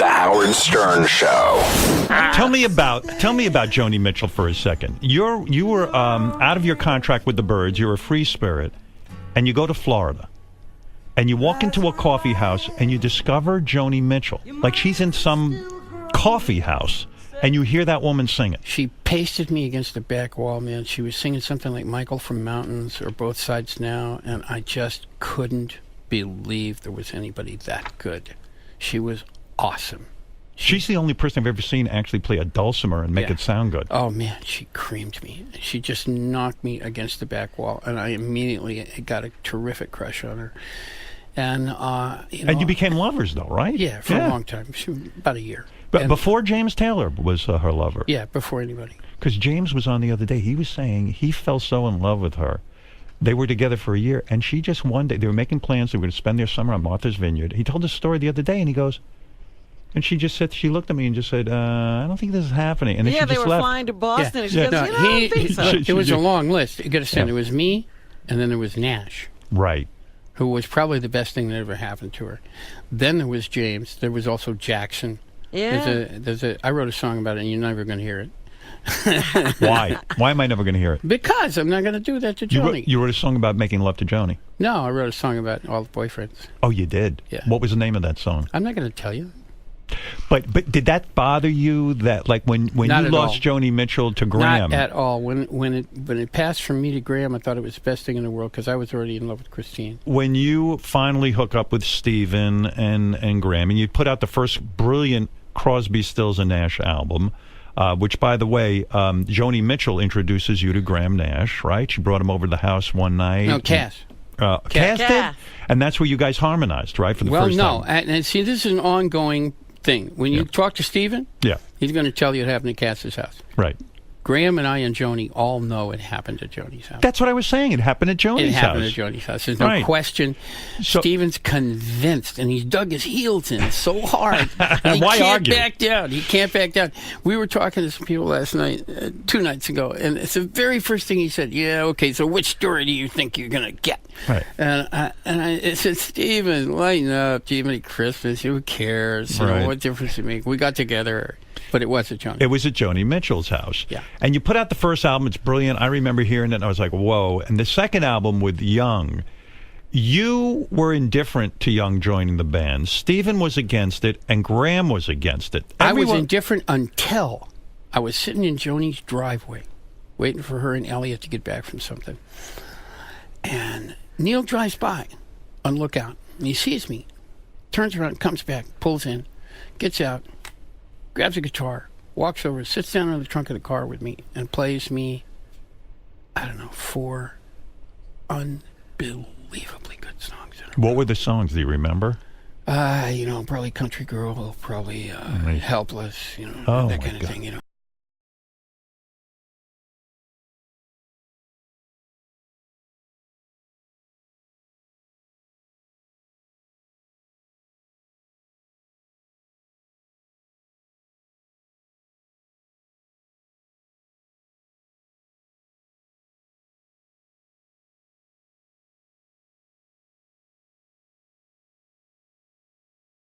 The Howard Stern Show. Tell me about Joni Mitchell for a second. You were out of your contract with the Byrds. You're a free spirit, and you go to Florida, and you walk into a coffee house, and you discover Joni Mitchell. Like she's in some coffee house, and you hear that woman singing. She pasted me against the back wall, man. She was singing something like Michael from Mountains or Both Sides Now, and I just couldn't believe there was anybody that good. She was awesome. She's the only person I've ever seen actually play a dulcimer and make it sound good. Oh, man, she creamed me. She just knocked me against the back wall, and I immediately got a terrific crush on her. And, and you became lovers, though, right? Yeah, for a long time. About a year. But before James Taylor was her lover. Yeah, before anybody. Because James was on the other day. He was saying he fell so in love with her. They were together for a year, and she just one day, they were making plans. They were going to spend their summer on Martha's Vineyard. He told the story the other day, and he goes, and she just said, she looked at me and just said, I don't think this is happening. And then she they just were left. flying to Boston. And she goes, No, I don't think so. It was a long list. You got to say, there was me, and then there was Nash. Right. Who was probably the best thing that ever happened to her. Then there was James. There was also Jackson. Yeah. I wrote a song about it, and you're never going to hear it. Why? Why am I never going to hear it? Because I'm not going to do that to Joni. You wrote a song about making love to Joni. No, I wrote a song about all the boyfriends. Oh, you did? Yeah. What was the name of that song? I'm not going to tell you. But did that bother you, that like when you lost Joni Mitchell to Graham? Not at all. When it passed from me to Graham, I thought it was the best thing in the world because I was already in love with Christine. When you finally hook up with Stephen and Graham, and you put out the first brilliant Crosby, Stills and Nash album, which, by the way, Joni Mitchell introduces you to Graham Nash, right? She brought him over to the house one night. No, Cass. Cass did? And that's where you guys harmonized, right, for the first time? Well, no. And see, this is an ongoing thing. When you talk to Stephen, he's going to tell you it happened at Cass's house. Right. Graham and I and Joni all know it happened at Joni's house. That's what I was saying. It happened at Joni's house. It happened at Joni's house. There's no question. So, Stephen's convinced, and he's dug his heels in so hard. And why argue? He can't back down. He can't back down. We were talking to some people last night, 2 nights ago, and it's the very first thing he said, okay, so which story do you think you're going to get? Right. And I said, Stephen, lighten up. Jiminy Christmas. Who cares? You know, what difference does it make? We got together. But it was at Joni. It was at Joni Mitchell's house. Yeah. And you put out the first album. It's brilliant. I remember hearing it, and I was like, whoa. And the second album with Young, you were indifferent to Young joining the band. Stephen was against it, and Graham was against it. I was indifferent until I was sitting in Joni's driveway, waiting for her and Elliot to get back from something. And Neil drives by on lookout, and he sees me, turns around, comes back, pulls in, gets out, grabs a guitar, walks over, sits down in the trunk of the car with me, and plays me, 4 unbelievably good songs. What were the songs? Do you remember? Probably Country Girl, probably Helpless, that kind of thing,